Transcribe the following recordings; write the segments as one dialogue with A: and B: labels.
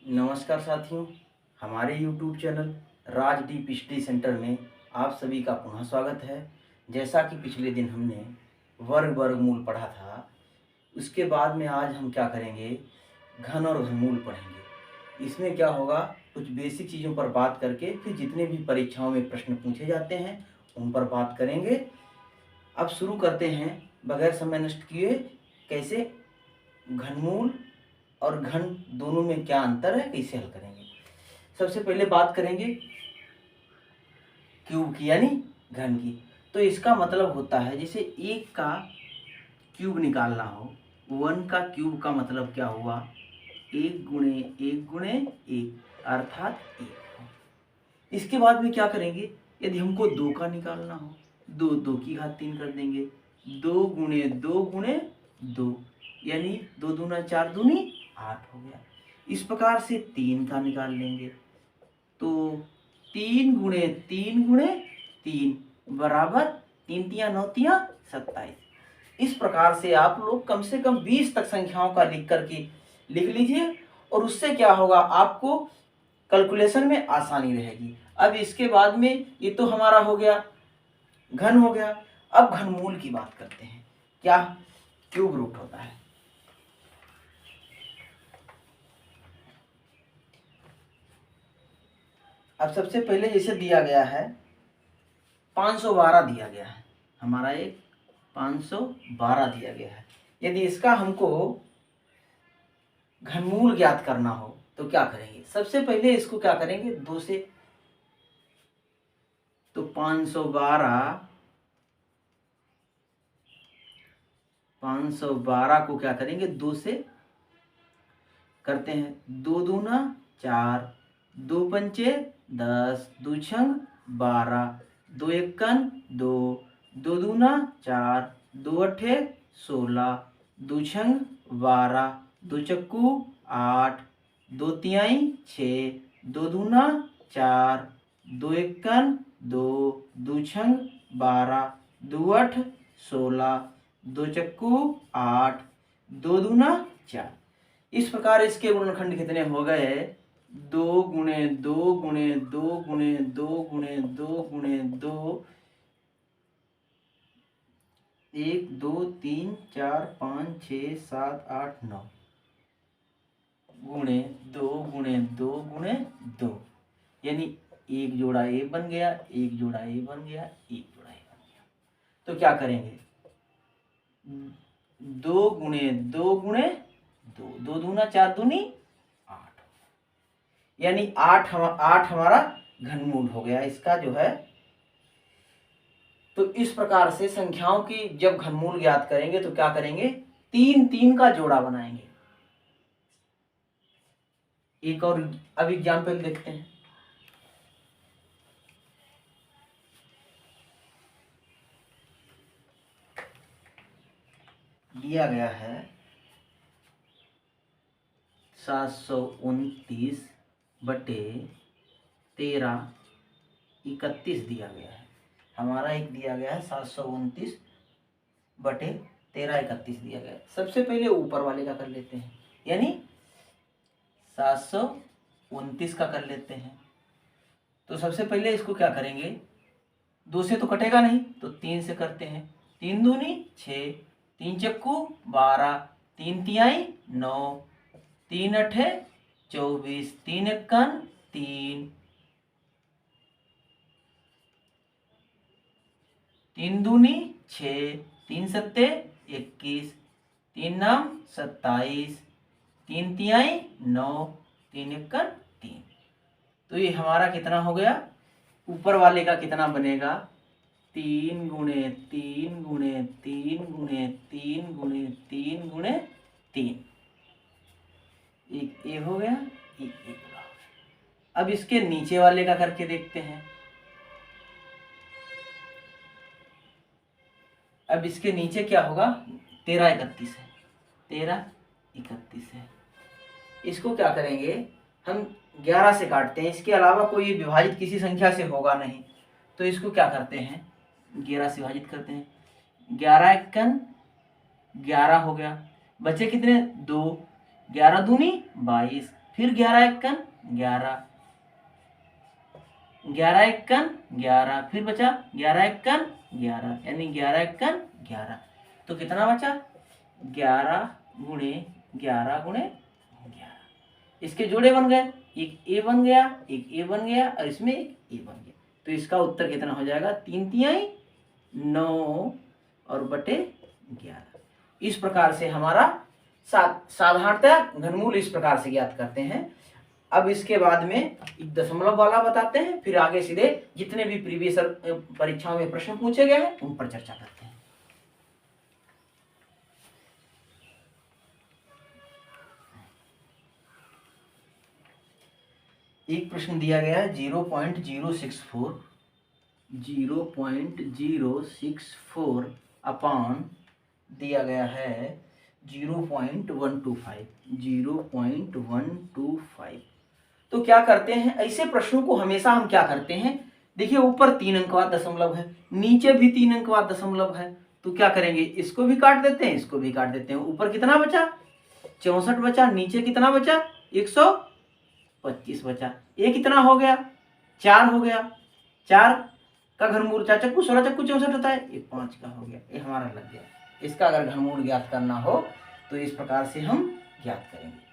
A: नमस्कार साथियों, हमारे YouTube चैनल राज डीप स्टडी सेंटर में आप सभी का पुनः स्वागत है। जैसा कि पिछले दिन हमने वर्गमूल पढ़ा था, उसके बाद में आज हम क्या करेंगे, घन और घनमूल पढ़ेंगे। इसमें क्या होगा, कुछ बेसिक चीज़ों पर बात करके फिर जितने भी परीक्षाओं में प्रश्न पूछे जाते हैं उन पर बात करेंगे। अब शुरू करते हैं बगैर समय नष्ट किए। कैसे घनमूल और घन दोनों में क्या अंतर है, कैसे हल करेंगे। सबसे पहले बात करेंगे क्यूब की, यानी घन की। तो इसका मतलब होता है जैसे एक का क्यूब निकालना हो, 1 का क्यूब का मतलब क्या हुआ, 1 गुणे 1 गुणे 1 अर्थात 1। इसके बाद में क्या करेंगे, यदि हमको 2 का निकालना हो, 2 2 की घात 3 कर देंगे, 2 गुणे 2 गुणे 2 यानी 2 दूना 4 दूनी 8 हो गया। इस प्रकार से 3 का निकाल लेंगे तो 3 गुणे 3 गुणे 3 बराबर 3 तिया 9 तिया 27। इस प्रकार से आप लोग कम से कम 20 तक संख्याओं का लिख करके लिख लीजिए, और उससे क्या होगा, आपको कैलकुलेशन में आसानी रहेगी। अब इसके बाद में ये तो हमारा हो गया, घन हो गया। अब घनमूल की बात करते हैं। क्या क्यूब रूट होता है। अब सबसे पहले जैसे दिया गया है 512 दिया गया है, हमारा एक 512 दिया गया है। यदि इसका हमको घनमूल ज्ञात करना हो तो क्या करेंगे, सबसे पहले इसको क्या करेंगे 2 से, तो 512 को क्या करेंगे 2 से करते हैं। 2 दूना 4, 2 पंचे 10, 2 छंग 12, 2 एकन 2, 2 दूना 4, 2 अठे 16, 2 छंग 12, 2 चक्कू 8, 2 तिहाई 6, 2 दूना 4, 2 एकन 2, 2 छंग 12, 2 अठ 16, 2 चक्कू 8, 2 दूना 4। इस प्रकार इसके गुणनखंड कितने हो गए, 2 गुणे 2 गुणे 2 गुणे 2 गुणे 2 गुणे 2, 1 2 3 4 5 6 7 8 9 गुणे 2 गुणे 2 गुणे 2, यानी एक जोड़ा ए बन गया, एक जोड़ा ए बन गया, एक जोड़ा ए बन गया। तो क्या करेंगे, 2 गुणे 2 गुणे 2, 2 दूना 4 दूनी 8, यानी 8 हमारा घनमूल हो गया इसका जो है। तो इस प्रकार से संख्याओं की जब घनमूल ज्ञात करेंगे तो क्या करेंगे, 3 3 का जोड़ा बनाएंगे। एक और अब एग्जाम्पल देखते हैं। दिया गया है 729 बटे 13 31 दिया गया है। हमारा एक दिया गया है 729 बटे 13 31 दिया गया है। सबसे पहले ऊपर वाले का कर लेते हैं, यानी 729 का कर लेते हैं। तो सबसे पहले इसको क्या करेंगे, 2 से तो कटेगा नहीं तो 3 से करते हैं। 3 दूनी 6, 3 चक्कू 12, 3 तिहाई 9, 3 अठे 24, 3 इक्कन 3, 3 दूनी 6, 3 सत्ते 21, 3 नाम 27, 3 तिहाई 9, 3 इक्कन 3। तो ये हमारा कितना हो गया, ऊपर वाले का कितना बनेगा, 3 गुणे 3 गुणे 3 गुणे 3 गुणे 3 गुणे 3, एक ए हो गया, एक ए हो गया। अब इसके नीचे वाले का करके देखते हैं। अब इसके नीचे क्या होगा, 13 31 है, 13 31 है। इसको क्या करेंगे, हम 11 से काटते हैं, इसके अलावा कोई विभाजित किसी संख्या से होगा नहीं, तो इसको क्या करते हैं 11 से विभाजित करते हैं। 11 इक्कन 11 हो गया, बचे कितने 2, 11 दूनी 22, फिर 11 एकन 11, 11 एकन 11, फिर बचा 11 एकन 11, यानी 11 एकन 11। तो कितना बचा 11 गुणे 11 गुणे 11। इसके जोड़े बन गए, एक ए बन गया, एक ए बन गया और इसमें एक ए बन गया। तो इसका उत्तर कितना हो जाएगा 3 तिहाई 9 और बटे 11। इस प्रकार से हमारा साधारणतः घनमूल इस प्रकार से ज्ञात करते हैं। अब इसके बाद में एक दशमलव वाला बताते हैं, फिर आगे सीधे जितने भी प्रीवियस परीक्षाओं में प्रश्न पूछे गए हैं उन पर चर्चा करते हैं। एक प्रश्न दिया गया है 0.064 अपॉन दिया गया है 0.125। तो क्या करते हैं ऐसे प्रश्नों को हमेशा हम क्या करते हैं, देखिए ऊपर 3 अंक बाद दशमलव है, नीचे भी 3 अंक बाद दशमलव है, तो क्या करेंगे इसको भी काट देते हैं, इसको भी काट देते हैं। ऊपर कितना बचा 64 बचा, नीचे कितना बचा 125 बचा, ये कितना हो गया 4 हो गया। 4 का घनमूल 4 चक्कू 16 चक्कू 64 होता है, ये 5 का हो गया, ये हमारा लग गया। इसका अगर घनमूल ज्ञात करना हो तो इस प्रकार से हम ज्ञात करेंगे।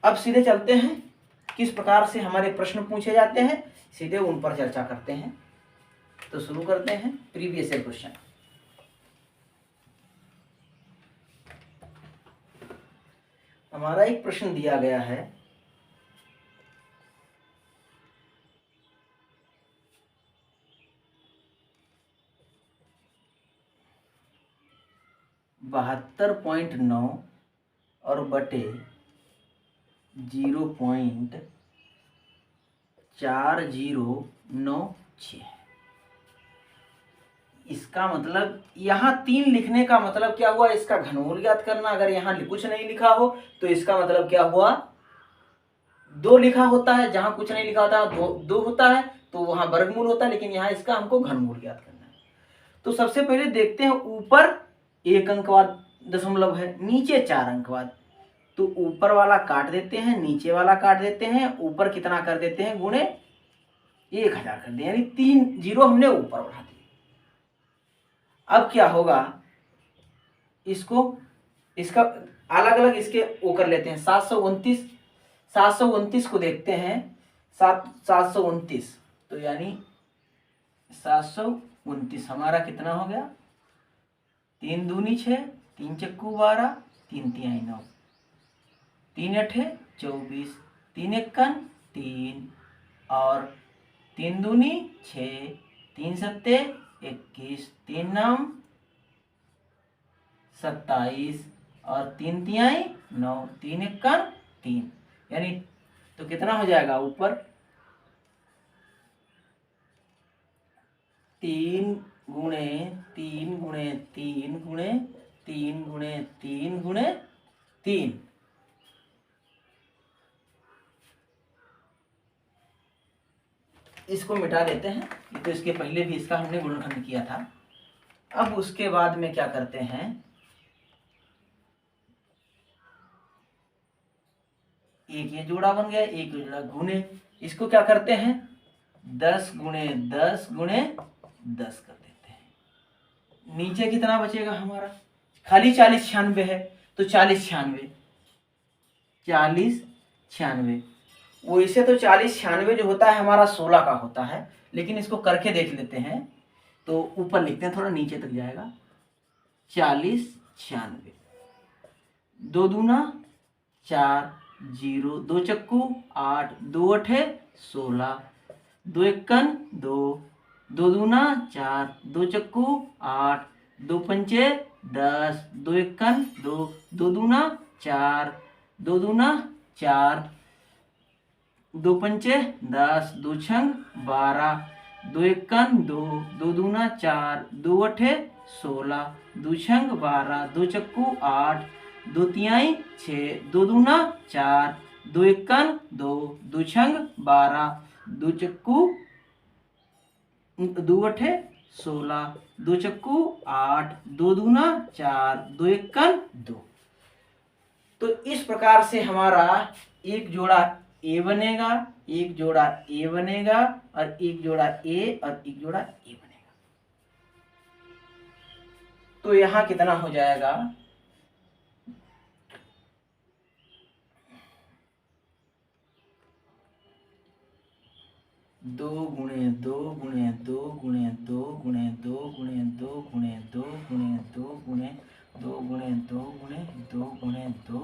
A: अब सीधे चलते हैं किस प्रकार से हमारे प्रश्न पूछे जाते हैं, सीधे उन पर चर्चा करते हैं। तो शुरू करते हैं प्रीवियस ईयर क्वेश्चन। हमारा एक प्रश्न दिया गया है 72.9 और बटे 0.4096। इसका मतलब यहाँ 3 लिखने का मतलब क्या हुआ, इसका घनमूल ज्ञात करना। अगर यहाँ कुछ नहीं लिखा हो तो इसका मतलब क्या हुआ 2 लिखा होता है, जहां कुछ नहीं लिखा होता 2 होता है तो वहां वर्गमूल होता है, लेकिन यहाँ इसका हमको घनमूल ज्ञात करना है। तो सबसे पहले देखते हैं, ऊपर 1 अंक बाद दशमलव है, नीचे 4 अंक बाद, तो ऊपर वाला काट देते हैं, नीचे वाला काट देते हैं, ऊपर कितना कर देते हैं गुणे 1000 कर दिया, यानी 3 जीरो हमने ऊपर बढ़ा दिए। अब क्या होगा, इसको इसका अलग अलग इसके वो कर लेते हैं। 729 को देखते हैं, 729 तो यानी 729 हमारा कितना हो गया 3 दूनी 6, 3 चक्कू 12, 3 तिहाई 9, 3 अठे 24, 3 एकन 3 और 3 दूनी 6, 3 सत्ते 21, 3 नाम 27 और 3 तिहाई 9, 3 एकन 3, यानी तो कितना हो जाएगा ऊपर 3 गुणे 3 गुणे 3 गुणे 3 गुणे 3 गुणे 3। इसको मिटा देते हैं, ये तो इसके पहले भी इसका हमने गुणनखंड किया था। अब उसके बाद में क्या करते हैं, एक ये जोड़ा बन गया, एक जोड़ा गुणे, इसको क्या करते हैं 10 गुणे 10 गुणे 10 कर देते हैं। नीचे कितना बचेगा हमारा, खाली 40 96 है तो 40 96 40 96, वैसे तो 40 96 जो होता है हमारा 16 का होता है, लेकिन इसको करके देख लेते हैं। तो ऊपर लिखते हैं, थोड़ा नीचे तक जाएगा 40 96, 2 दूना 4, 0 2 चक्कू 8, 2 अठे 16, 2 एकन 2, 2 दूना 4, 2 चक्कू 8, 2 पंचे 10, 2 एकन 2, 2 दूना 4, 2 दूना 4, 2 पंचे 10, 2 छंग 12, 2 एकन 2, 2 दूना 4, 2 अठे 16, 2 छंग 12, 2 चक्कू 8, 2 तिहाई 6, 2 दूना 4, 2 एकन 2, 2 छंग 12, 2 चक्कू 2 अठे 16, 2 चक्कू 8, 2 दूना 4, 2 एकन 2। तो इस प्रकार से हमारा एक जोड़ा ए बनेगा, एक जोड़ा ए बनेगा, और एक जोड़ा ए और एक जोड़ा ए बनेगा। तो यहां कितना हो जाएगा, दो गुणे दो गुणे दो गुणे दो गुणे दो गुणे दो गुणे दो गुणे दो गुणे दो गुणे दो गुणे दो गुणे दो,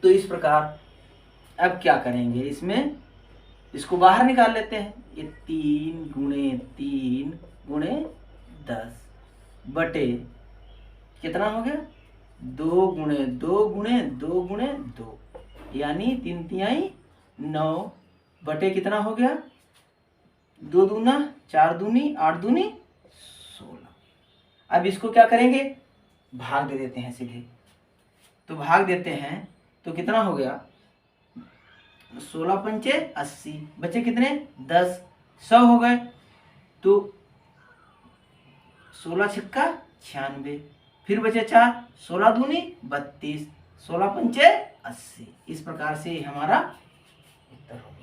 A: तो इस प्रकार अब क्या करेंगे, इसमें इसको बाहर निकाल लेते हैं। ये 3 गुणे 10 बटे कितना हो गया, 2 गुणे 2 गुणे 2 गुणे 2, यानी 3 तिहाई 9 बटे कितना हो गया, 2 दूना 4 दूनी 8 दूनी 16। अब इसको क्या करेंगे, भाग दे देते हैं सीधे। तो भाग देते हैं तो कितना हो गया, 16 पंचे 80, बचे कितने 10, 100 हो गए। तो 16 छक्का 96, फिर बचे 4, 16 दूनी 32, 16 पंचे 80। इस प्रकार से हमारा उत्तर हो गया।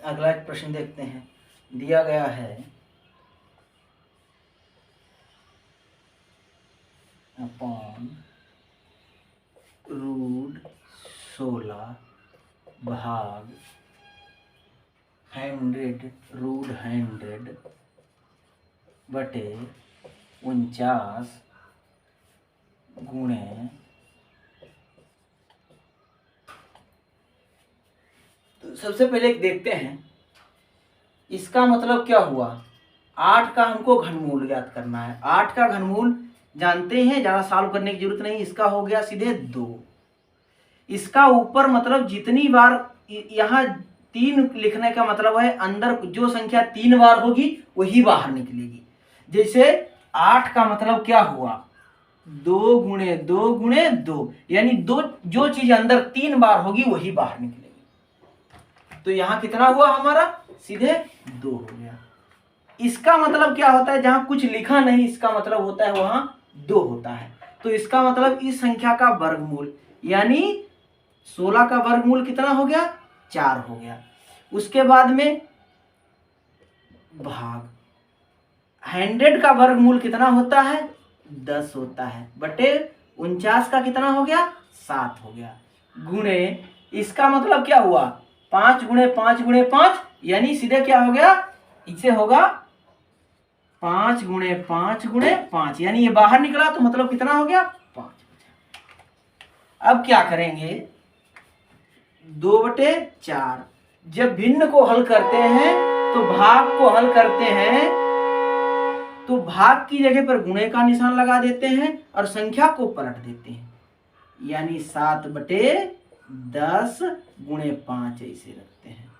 A: अगला एक प्रश्न देखते हैं, दिया गया है अपॉन रूट 16 भाग 100 रूट 100 बटे 49 गुणे, तो सबसे पहले एक देखते हैं इसका मतलब क्या हुआ। 8 का हमको घनमूल ज्ञात करना है। 8 का घनमूल जानते हैं, ज़्यादा सॉल्व करने की जरूरत नहीं। इसका हो गया सीधे 2। इसका ऊपर मतलब जितनी बार यहाँ 3 लिखने का मतलब है अंदर जो संख्या 3 बार होगी वही बाहर निकलेगी। जैसे 8 का मतलब क्या हुआ, 2 गुणे 2 गुणे 2, यानी दो जो चीज अंदर 3 बार होगी वही बाहर निकलेगी। तो यहाँ कितना हुआ हमारा, सीधे 2 हो गया। इसका मतलब क्या होता है, जहां कुछ लिखा नहीं इसका मतलब होता है वहां 2 होता है। तो इसका मतलब इस संख्या का वर्गमूल, यानी 16 का वर्गमूल कितना हो गया, 4 हो गया। उसके बाद में भाग 100 का वर्गमूल कितना होता है, 10 होता है, बटे 49 का कितना हो गया, 7 हो गया। गुणे इसका मतलब क्या हुआ, 5 गुणे 5 गुणे 5, यानी सीधे क्या हो गया, इसे होगा 5 गुणे 5 गुणे 5, यानी ये बाहर निकला तो मतलब कितना हो गया, 5। अब क्या करेंगे, 2/4। जब भिन्न को हल करते हैं तो भाग को हल करते हैं तो भाग की जगह पर गुणे का निशान लगा देते हैं और संख्या को पलट देते हैं, यानी 7/10 गुणे 5 ऐसे रखते हैं।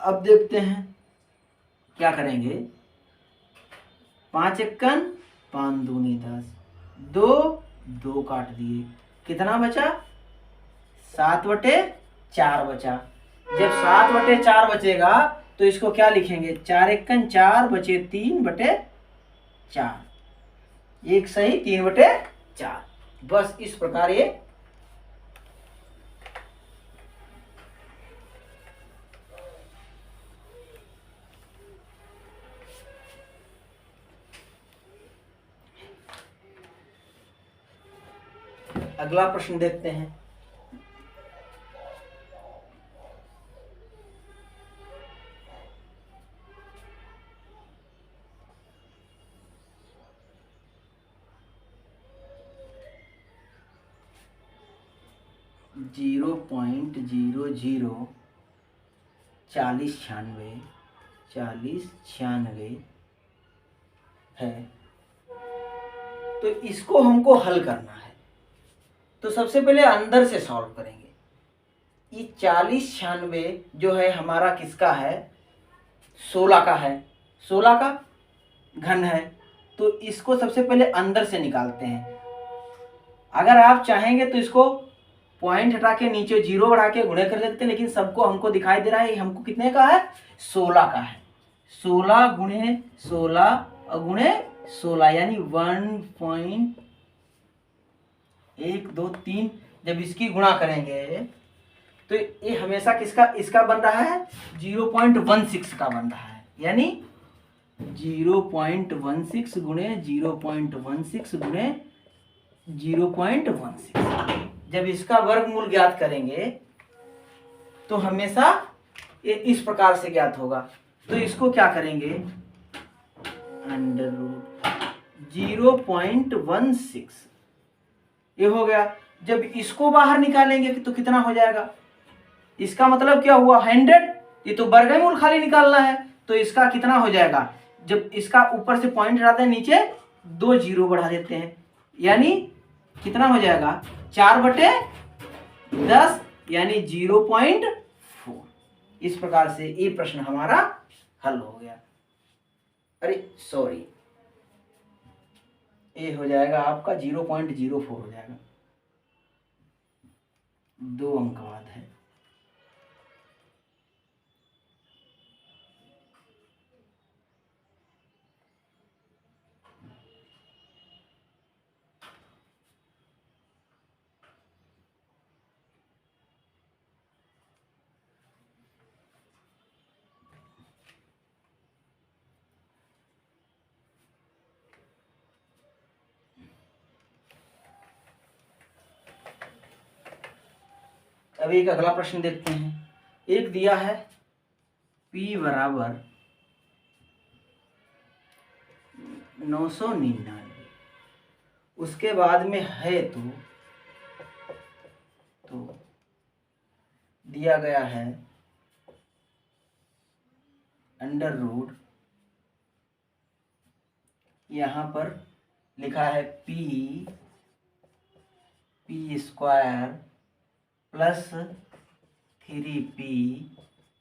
A: अब देखते हैं क्या करेंगे, 5 एकन 5 दूनी 10, 2 काट दिए, कितना बचा, 7/4 बचा। जब 7/4 बचेगा तो इसको क्या लिखेंगे, 4 एकन 4 बचे 3/4, एक सही 3/4। बस इस प्रकार ये अगला प्रश्न देखते हैं। जीरो पॉइंट 00 40 96 है। तो इसको हमको हल करना है। तो सबसे पहले अंदर से सॉल्व करेंगे। ये 4096 जो है हमारा किसका है, 16 का है, 16 का घन है। तो इसको सबसे पहले अंदर से निकालते हैं। अगर आप चाहेंगे तो इसको पॉइंट हटा के नीचे जीरो बढ़ा के गुणे कर सकते हैं, लेकिन सबको हमको दिखाई दे रहा है हमको कितने का है, 16 का है। 16 गुणे 16 और गुणे 16 यानी 1.123। जब इसकी गुणा करेंगे तो ये हमेशा किसका, इसका बन रहा है 0.16 का बन रहा है, यानी 0.16 गुणे 0.16 गुणे 0.16। जब इसका वर्गमूल ज्ञात करेंगे तो हमेशा ये इस प्रकार से ज्ञात होगा। तो इसको क्या करेंगे, अंडर रूट 0.16 ये हो गया। जब इसको बाहर निकालेंगे तो कितना हो जाएगा, इसका मतलब क्या हुआ 100। ये तो वर्गमूल खाली निकालना है, तो इसका कितना हो जाएगा, जब इसका ऊपर से पॉइंट हटाते हैं नीचे 2 जीरो बढ़ा देते हैं, यानी कितना हो जाएगा 4/10 यानी 0.4। इस प्रकार से ये प्रश्न हमारा हल हो गया। अरे सॉरी, ये हो जाएगा आपका 0.04 हो जाएगा, 2 अंक बाद है। अब एक अगला प्रश्न देखते हैं। एक दिया है P बराबर 999, उसके बाद में है तो दिया गया है अंडर रूट, यहाँ पर लिखा है P square plus 3P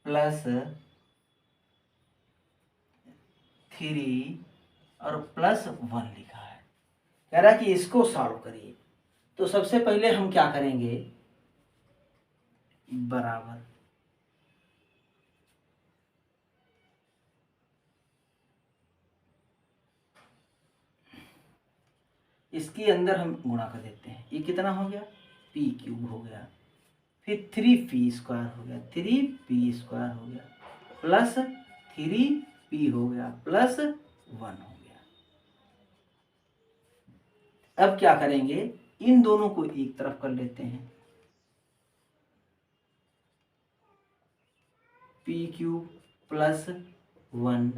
A: plus 3 और प्लस 1 लिखा है। कह रहा है कि इसको सॉल्व करिए। तो सबसे पहले हम क्या करेंगे, बराबर इसके अंदर हम गुणा कर देते हैं। ये कितना हो गया, P क्यूब हो गया, फिर 3P स्क्वायर हो गया, 3P स्क्वायर हो गया प्लस 3P हो गया प्लस 1 हो गया। अब क्या करेंगे, इन दोनों को एक तरफ कर लेते हैं, P cube plus 1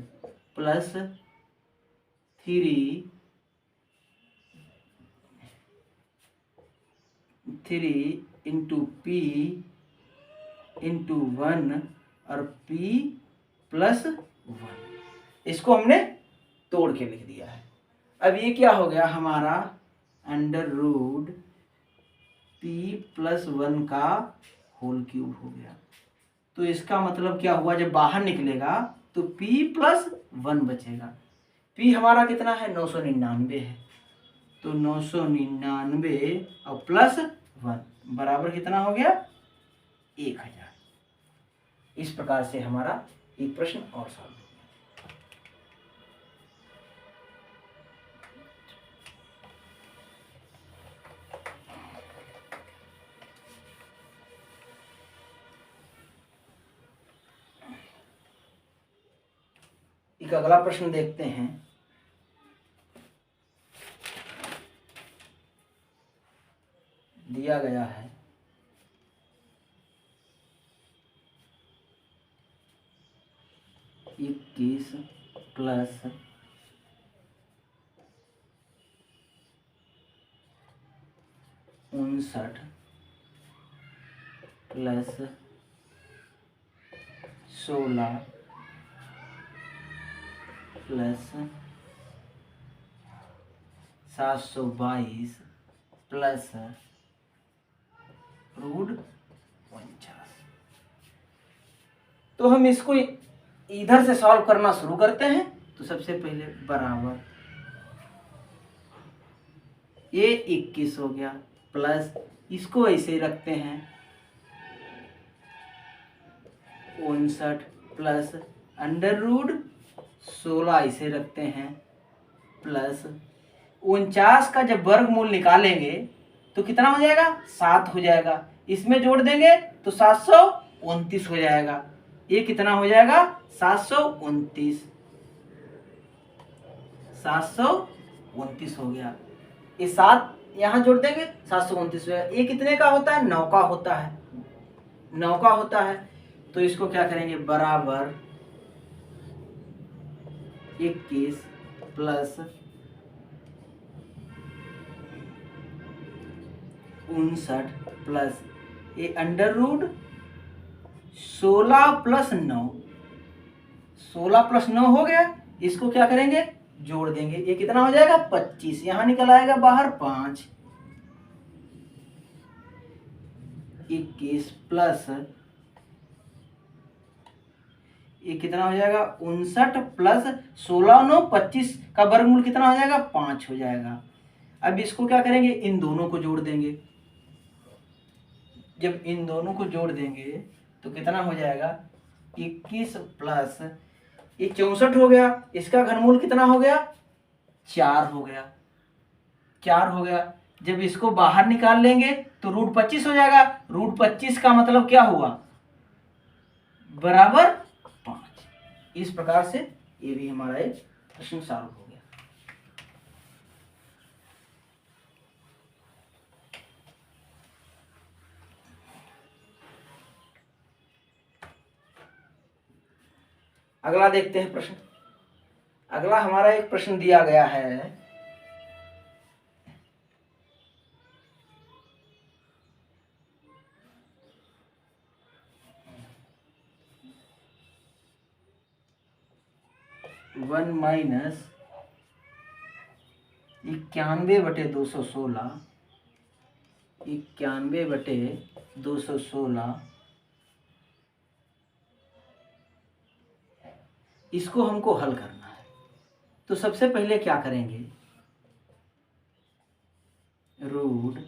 A: plus 3 into P into 1 और P प्लस 1। इसको हमने तोड़ के लिख दिया है। अब ये क्या हो गया हमारा अंडर रूट P प्लस 1 का होल क्यूब हो गया। तो इसका मतलब क्या हुआ, जब बाहर निकलेगा तो P प्लस 1 बचेगा। P हमारा कितना है 999 है, तो 999 और प्लस 1 बराबर कितना हो गया 1000। इस प्रकार से हमारा एक प्रश्न और सॉल्व हो गया। एक अगला प्रश्न देखते हैं। दिया गया है 21 plus 59 plus 16 plus 722 plus root 49। तो हम इसको इधर से सॉल्व करना शुरू करते हैं। तो सबसे पहले बराबर ये 21 हो गया प्लस इसको ऐसे रखते हैं 59 प्लस अंडर रूट 16 ऐसे रखते हैं प्लस 49 का जब वर्गमूल निकालेंगे तो कितना हो जाएगा 7 हो जाएगा। इसमें जोड़ देंगे तो 729 हो जाएगा। ये कितना हो जाएगा 729 हो गया। ये 7 यहाँ जोड़ देंगे 729 हो जाएगा। ये कितने का होता है 9 का होता है 9 का होता है। तो इसको क्या करेंगे बराबर 21 प्लस 59 प्लस ये अंडर रूट 16 प्लस 9 हो गया। इसको क्या करेंगे जोड़ देंगे। ये कितना हो जाएगा 25। यहां निकल आएगा बाहर 5 21 प्लस ये कितना हो जाएगा 59 प्लस 16 9 25 का वर्गमूल कितना हो जाएगा 5 हो जाएगा। अब इसको क्या करेंगे इन दोनों को जोड़ देंगे। जब इन दोनों को जोड़ देंगे तो कितना हो जाएगा 21 प्लस ये 64 हो गया। इसका घनमूल कितना हो गया 4 हो गया 4 हो गया। जब इसको बाहर निकाल लेंगे तो रूट 25 हो जाएगा। रूट 25 का मतलब क्या हुआ बराबर 5। इस प्रकार से ये भी हमारा एक प्रश्न सॉल्व हो गया। अगला देखते हैं प्रश्न। अगला हमारा एक प्रश्न दिया गया है 1 माइनस 91/216 91/216 इसको हमको हल करना है। तो सबसे पहले क्या करेंगे रूट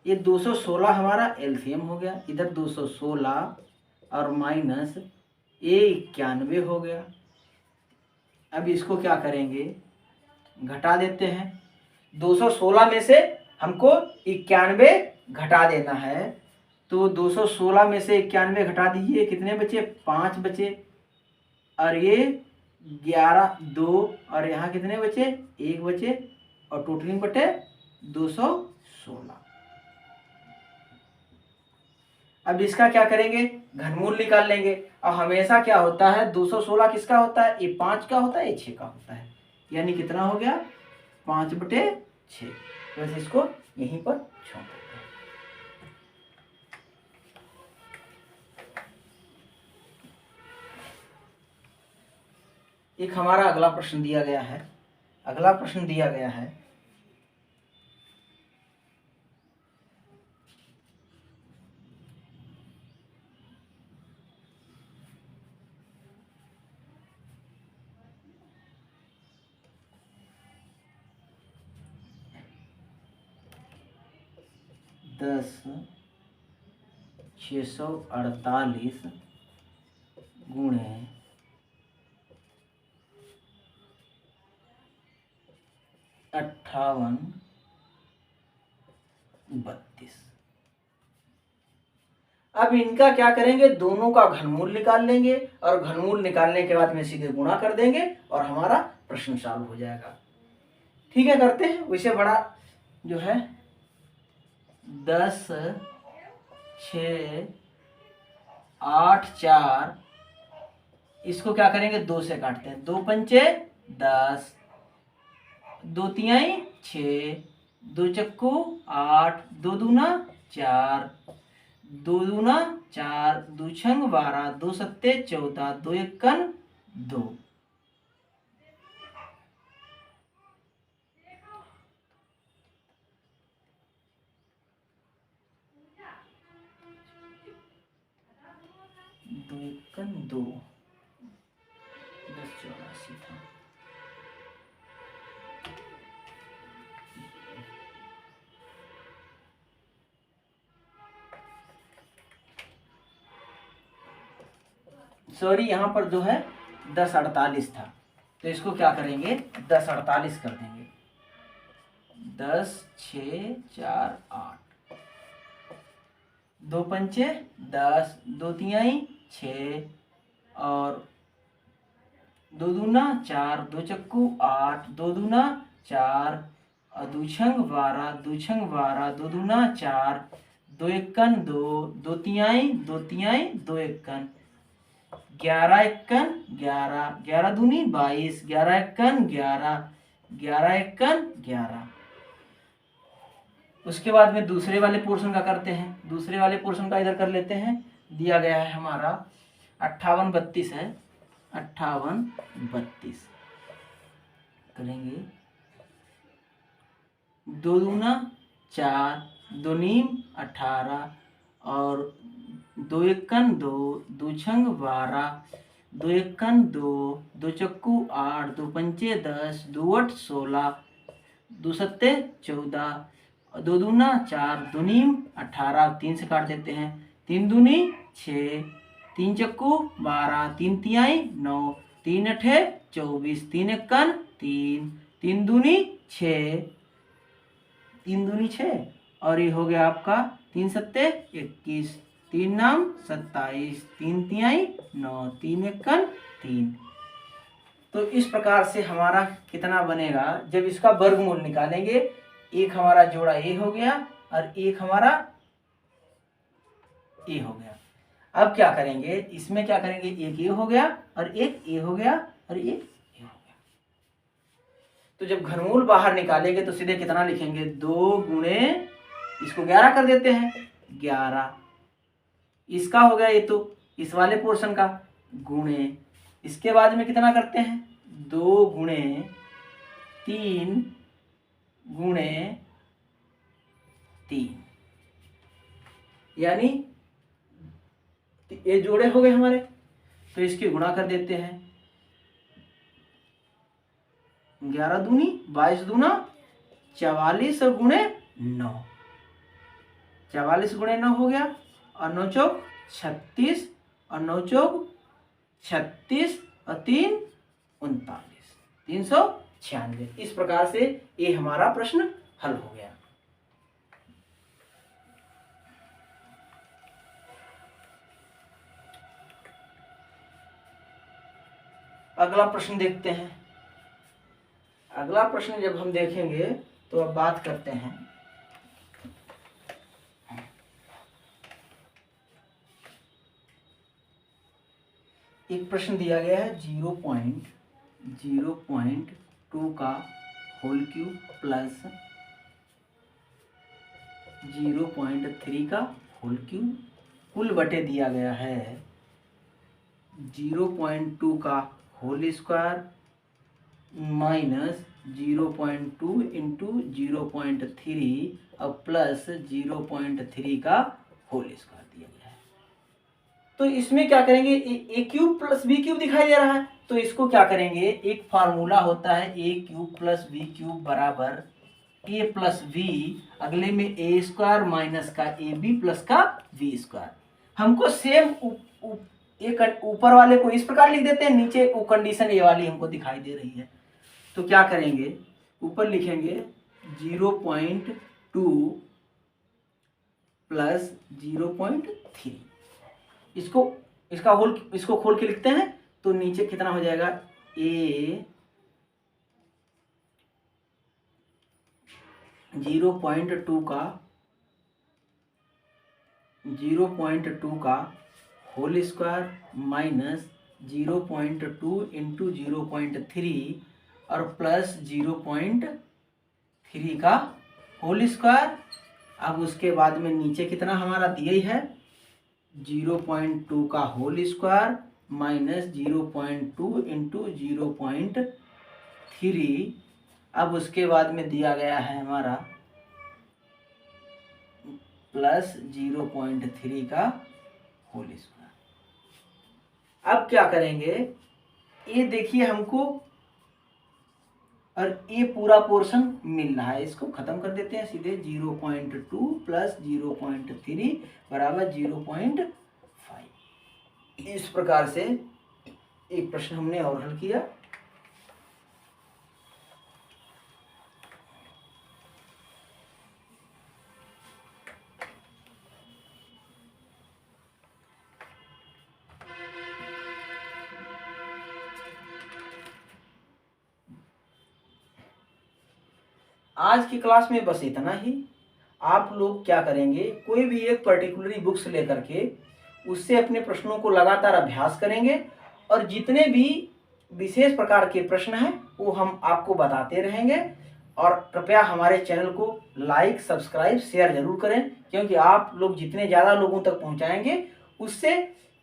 A: ये 216 हमारा एलसीएम हो गया। इधर 216 और माइनस ये 91 हो गया। अब इसको क्या करेंगे घटा देते हैं। 216 में से हमको 91 घटा देना है। तो 216 में से 91 घटा दीजिए कितने बचे 5 बचे और ये 11 2 और यहाँ कितने बचे 1 बचे और टोटलिंग बटे 216। अब इसका क्या करेंगे घनमूल निकाल लेंगे। और हमेशा क्या होता है 216 किसका होता है ये 5 का होता है ये 6 का होता है। यानी कितना हो गया 5/6। वैसे इसको यहीं पर छोड़ देते हैं। एक हमारा अगला प्रश्न दिया गया है। अगला प्रश्न दिया गया है 10/648 गुणे 58/32। अब इनका क्या करेंगे दोनों का घनमूल निकाल लेंगे और घनमूल निकालने के बाद में सीधे गुणा कर देंगे और हमारा प्रश्न सॉल्व हो जाएगा। ठीक है करते हैं। वैसे बड़ा जो है 10 6 8 4 इसको क्या करेंगे 2 से काटते हैं। 2 पंचे 10 2 तिहाई 6 2 चक्कू 8 2 दूना 4 2 दूना 4 2 छंग 12 2 सत्ते 14 2 इक्कन 2। 2 1084 था। सॉरी, यहाँ पर जो है 1048 था, तो इसको क्या करेंगे 1048 कर देंगे। 10 6 4 8, 2 पंचे 10, 2 तिहाई 6 और 2 दूना 4, 2 चक्कू 8, 2 दूना 4 और 2 छंग 12, 2 छंग 12, 2 दूना 4, 2 इक्कन 2, 2 तिहाई 2 तिहाई 2 इक्कन 11 इक्कन 11, 11 दूनी 22, 11 इक्कन 11, 11 इक्कन 11। उसके बाद में दूसरे वाले पोर्शन का करते हैं। दूसरे वाले पोर्शन का इधर कर लेते हैं। दिया गया है हमारा 58 32 है, 58 32 करेंगे। 2 दूना 4, 2 नीम 18 और 2 इक्कन 2, 2 छंग 12, 2 इक्कन 2, 2 चक्कू 8, 2 पंचे 10, 2 8 16, 2 सत्ते 14, 2 दूना 4, 2 नीम 18, 3 से काट देते हैं। 3 दूनी 6, 3 चक्कू 12, 3 तिहाई 9, 3 अठे 24, 3 इक्कन 3, 3 दूनी 6, 3 दूनी 6 और ये हो गया आपका 3 सत्ते 21, 3 नाम 27, 3 तिहाई 9, 3 इक्कन 3। तो इस प्रकार से हमारा कितना बनेगा जब इसका वर्गमूल निकालेंगे। एक हमारा जोड़ा ए हो गया और एक हमारा ए हो गया। अब क्या करेंगे, इसमें क्या करेंगे, एक ए हो गया और एक ए हो गया और एक ए हो गया। तो जब घनमूल बाहर निकालेंगे तो सीधे कितना लिखेंगे, 2 गुणे इसको 11 कर देते हैं, 11 इसका हो गया, ये तो इस वाले पोर्शन का गुणे इसके बाद में कितना करते हैं, 2 गुणे 3 गुणे 3, यानी ये जोड़े हो गए हमारे। तो इसके गुणा कर देते हैं। 11 दूनी 22 दूना 44 और गुणे 9, 44 गुणे 9 हो गया और 9 चौक 36 और 9 चौक 36 और 3 39, 396। इस प्रकार से ये हमारा प्रश्न हल हो गया। अगला प्रश्न देखते हैं। अगला प्रश्न जब हम देखेंगे तो अब बात करते हैं एक प्रश्न दिया गया है 0.02 का होल क्यूब प्लस 0.3 का होल क्यूब, कुल बटे दिया गया है 0.2 का होल स्क्वायर माइनस 0.2 इंटू 0.3 और प्लस 0.3 का होल स्क्वायर दिया गया है। तो इसमें क्या करेंगे, ए क्यूब प्लस बी क्यूब दिखाई दे रहा है, तो इसको क्या करेंगे, एक फार्मूला होता है ए क्यूब प्लस बी क्यूब बराबर ए प्लस बी, अगले में ए स्क्वायर माइनस का ए बी प्लस का बी स्क्वायर। हमको सेम एक ऊपर वाले को इस प्रकार लिख देते हैं, नीचे वो कंडीशन ए वाली हमको दिखाई दे रही है। तो क्या करेंगे, ऊपर लिखेंगे 0.2 प्लस 0.3, इसको खोल के लिखते हैं तो नीचे कितना हो जाएगा, ए 0.2 का होल स्क्वायर माइनस 0.2 इंटू 0.3 और प्लस 0.3 का होल स्क्वायर। अब उसके बाद में नीचे कितना हमारा दिया ही है, 0.2 का होल स्क्वायर माइनस 0.2 इंटू 0.3। अब उसके बाद में दिया गया है हमारा प्लस 0.3 का होल स्क्वायर। अब क्या करेंगे, ये देखिए हमको और ये पूरा पोर्शन मिल रहा है, इसको खत्म कर देते हैं सीधे। 0.2 प्लस 0.3 बराबर 0.5। इस प्रकार से एक प्रश्न हमने और हल किया। आज की क्लास में बस इतना ही। आप लोग क्या करेंगे, कोई भी एक पर्टिकुलरी बुक्स लेकर के उससे अपने प्रश्नों को लगातार अभ्यास करेंगे और जितने भी विशेष प्रकार के प्रश्न हैं वो हम आपको बताते रहेंगे। और कृपया हमारे चैनल को लाइक, सब्सक्राइब, शेयर जरूर करें, क्योंकि आप लोग जितने ज़्यादा लोगों तक पहुंचाएंगे उससे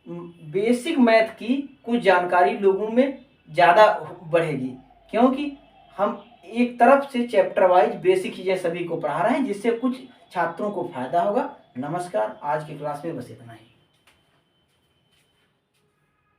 A: बेसिक मैथ की कुछ जानकारी लोगों में ज़्यादा बढ़ेगी। क्योंकि हम एक तरफ से चैप्टर वाइज बेसिक चीज़ें सभी को पढ़ा रहे हैं, जिससे कुछ छात्रों को फायदा होगा। नमस्कार, आज की क्लास में बस इतना ही।